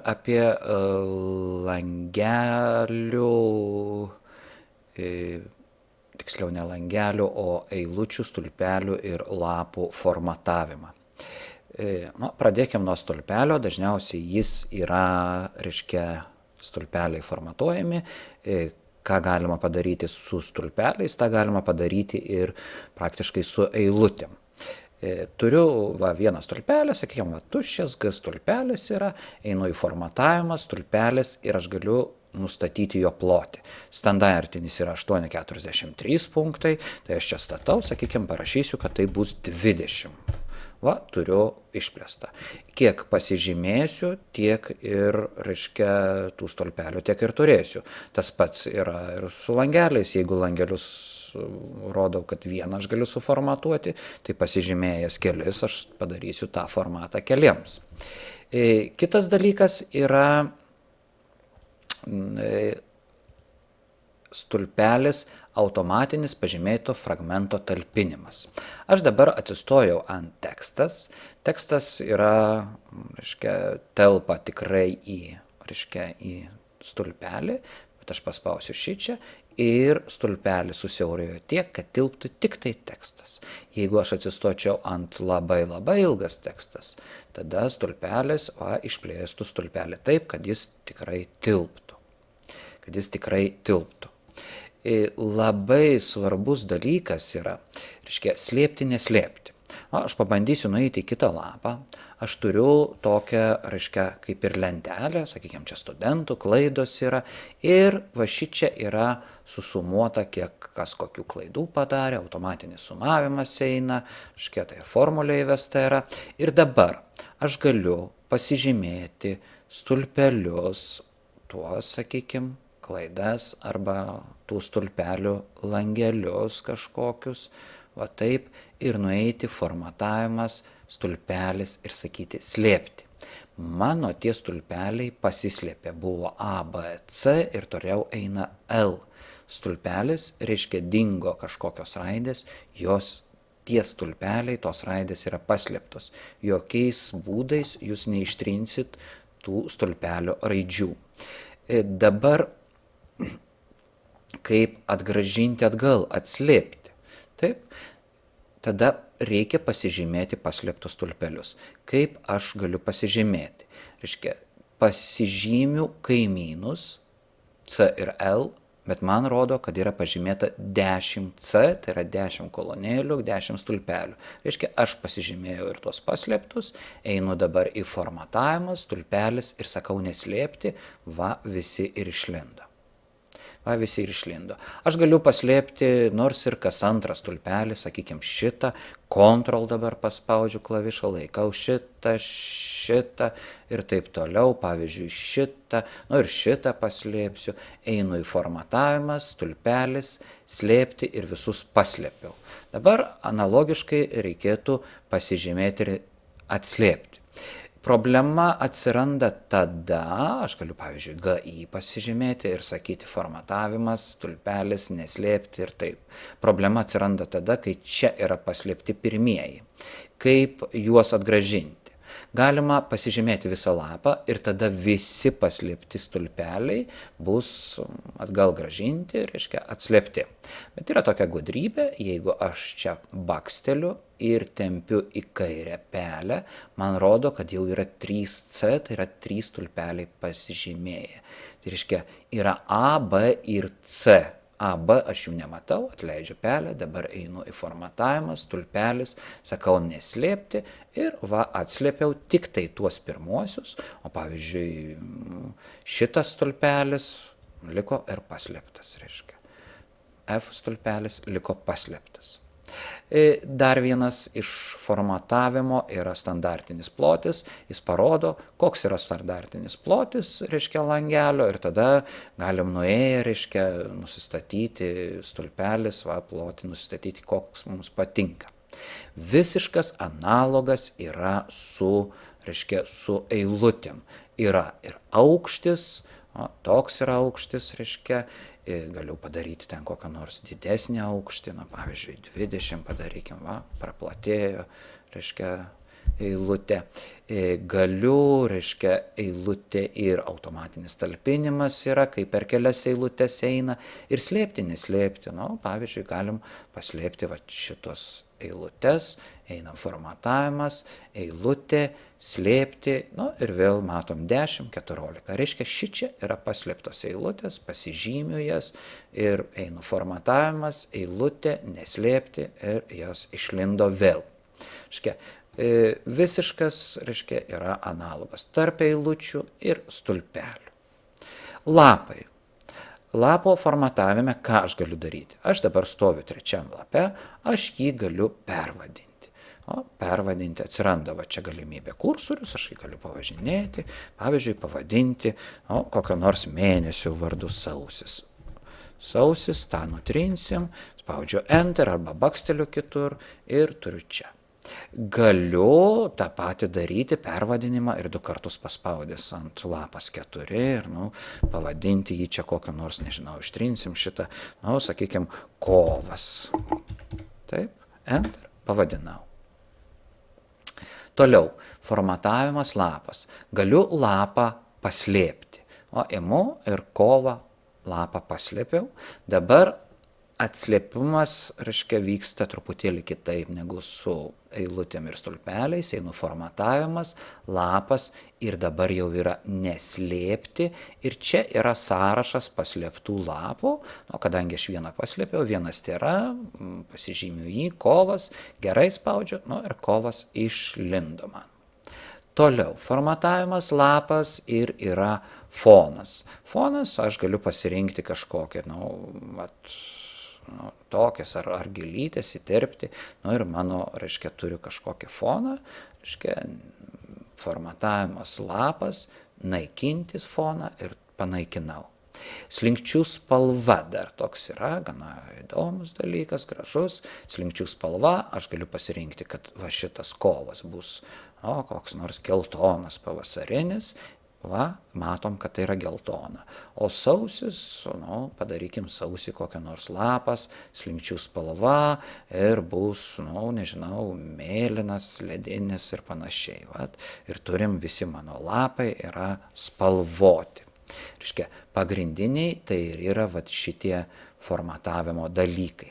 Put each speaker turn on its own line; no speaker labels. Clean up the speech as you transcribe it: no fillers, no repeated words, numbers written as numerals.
apie langelių, tiksliau ne langelių, o eilučių, stulpelių ir lapų formatavimą. Pradėkime nuo stulpelio. Dažniausiai jis yra, stulpeliai formatuojami. Ką galima padaryti su stulpeliais, tą galima padaryti ir praktiškai su eilutėm. Turiu vieną stulpelį, sakykime, tuščias G stulpelis yra, einu į formatavimą, stulpelis ir aš galiu nustatyti jo plotį. Standartinis yra 8,43 punktai, tai aš čia statau, sakykime, parašysiu, kad tai bus 20. Turiu išplėstą. Kiek pasižymėsiu, tiek ir, tų stulpelių tiek ir turėsiu. Tas pats yra ir su langeliais. Jeigu langelius rodau, kad vieną aš galiu suformatuoti, tai pasižymėjęs kelis aš padarysiu tą formatą keliems. Kitas dalykas yra stulpelis automatinis pažymėto fragmento talpinimas. Aš dabar atsistojau ant tekstas. Tekstas yra, telpa tikrai į stulpelį, bet aš paspausiu šičia ir stulpelis susiaurėjo tiek, kad tilptų tik tai tekstas. Jeigu aš atsistočiau ant labai ilgas tekstas, tada stulpelis išplėstų stulpelį taip, kad jis tikrai tilptų. Labai svarbus dalykas yra, slėpti, neslėpti. Aš pabandysiu nueiti į kitą lapą. Aš turiu tokią, kaip ir lentelę, sakykime, čia studentų klaidos yra. Ir šičia yra susumuota, kiek kas kokių klaidų padarė, automatinis sumavimas eina, tai formulė įvesta yra. Ir dabar aš galiu pasižymėti stulpelius, tuos, sakykime, klaidas arba tų stulpelių langelius kažkokius, taip, ir nueiti formatavimas, stulpelis ir sakyti slėpti. Mano tie stulpeliai pasislėpė, buvo A, B, C ir toliau eina L. Stulpelis dingo kažkokios raidės, tie stulpeliai, tos raidės yra paslėptos. Jokiais būdais jūs neištrinsit tų stulpelio raidžių. Dabar kaip atgrąžinti atgal, atslėpti. Taip, tada reikia pasižymėti paslėptus stulpelius. Kaip aš galiu pasižymėti? Pasižymiu kaimynus C ir L, bet man rodo, kad yra pažymėta 10C, tai yra 10 kolonėlių, 10 stulpelių. Aš pasižymėjau ir tuos paslėptus, einu dabar į formatavimą, stulpelis ir sakau neslėpti, visi ir išlindo. Aš galiu paslėpti nors ir kas antrą stulpelį, sakykime šitą, Ctrl dabar paspaudžiu klavišą, laikau šitą ir taip toliau, pavyzdžiui šitą, ir šitą paslėpsiu, einu į formatavimą, stulpelis, slėpti ir visus paslėpiau. Dabar analogiškai reikėtų pasižymėti ir atslėpti. Problema atsiranda tada, aš galiu, pavyzdžiui, GI pasižymėti ir sakyti formatavimas, stulpelis, neslėpti ir taip. Problema atsiranda tada, kai čia yra paslėpti pirmieji. Kaip juos atgrąžinti? Galima pasižymėti visą lapą ir tada visi paslėpti stulpeliai bus atgal grąžinti, atslėpti. Bet yra tokia gudrybė, jeigu aš čia baksteliu ir tempiu į kairę pelę, man rodo, kad jau yra 3C, tai yra 3 stulpeliai pasižymėję. Tai yra A, B ir C. A, B aš jų nematau, atleidžiu pelę, dabar einu į formatavimą, stulpelis, sakau neslėpti ir atslėpiau tik tai tuos pirmuosius, o pavyzdžiui šitas stulpelis liko ir paslėptas, F stulpelis liko paslėptas. Dar vienas iš formatavimo yra standartinis plotis. Jis parodo, koks yra standartinis plotis, langelio, ir tada galim nuėję, nusistatyti stulpelis, plotį nusistatyti, koks mums patinka. Visiškas analogas yra su eilutėm. Yra ir aukštis, toks yra aukštis, galiu padaryti ten kokią nors didesnį aukštį, pavyzdžiui 20 padarykim, praplatėjo, eilutė. Galiu, reiškia, eilutė ir automatinis talpinimas yra, kai per kelias eilutės eina, ir slėpti, neslėpti. Pavyzdžiui, galim paslėpti šitos eilutės, eina formatavimas, eilutė, slėpti, ir vėl matom 10, 14. Reiškia, šičia yra paslėptos eilutės, pasižymiu jas ir eina formatavimas, eilutė, neslėpti ir jos išlindo vėl. Reiškia, visiškas, reiškia, yra analogas tarp eilučių ir stulpelių. Lapai. Lapo formatavime ką aš galiu daryti? Aš dabar stoviu trečiam lape, aš jį galiu pervadinti. Pervadinti atsiranda čia galimybė kursorius, aš jį galiu pavažinėti, pavyzdžiui, pavadinti kokio nors mėnesio vardu sausis. Sausis, tą nutrinsim, spaudžiu Enter arba baksteliu kitur ir turiu čia. Galiu tą patį daryti, pervadinimą ir 2 kartus paspaudęs ant lapas 4 ir, pavadinti jį čia kokią nors, nežinau, ištrinsim šitą, sakykime, kovas. Taip, Enter, pavadinau. Toliau, formatavimas lapas. Galiu lapą paslėpti. Imu ir kovą lapą paslėpiau. Dabar atslėpimas, reiškia, vyksta truputėlį kitaip negu su eilutėm ir stulpeliais, einu formatavimas, lapas ir dabar jau yra neslėpti ir čia yra sąrašas paslėptų lapų, kadangi aš vieną paslėpiau, vienas tėra, pasižymiu jį, kovas, gerai spaudžiu, ir kovas išlindo man. Toliau, formatavimas lapas ir yra fonas. Fonas aš galiu pasirinkti kažkokią, tokias ar gėlytės įterpti, ir mano, reiškia, turiu kažkokį foną, reiškia, formatavimas lapas, naikintis foną ir panaikinau. Slinkčių spalva dar toks yra, gana įdomus dalykas, gražus. Slinkčių spalva, aš galiu pasirinkti, kad šitas kovas bus koks nors geltonas pavasarinis. Matom, kad tai yra geltona. O sausis, padarykim sausį kokią nors lapas, slinkčių spalva ir bus, nežinau, mėlynas, ledinis ir panašiai. Ir turim visi mano lapai yra spalvoti. Reiškia, pagrindiniai tai ir yra šitie formatavimo dalykai.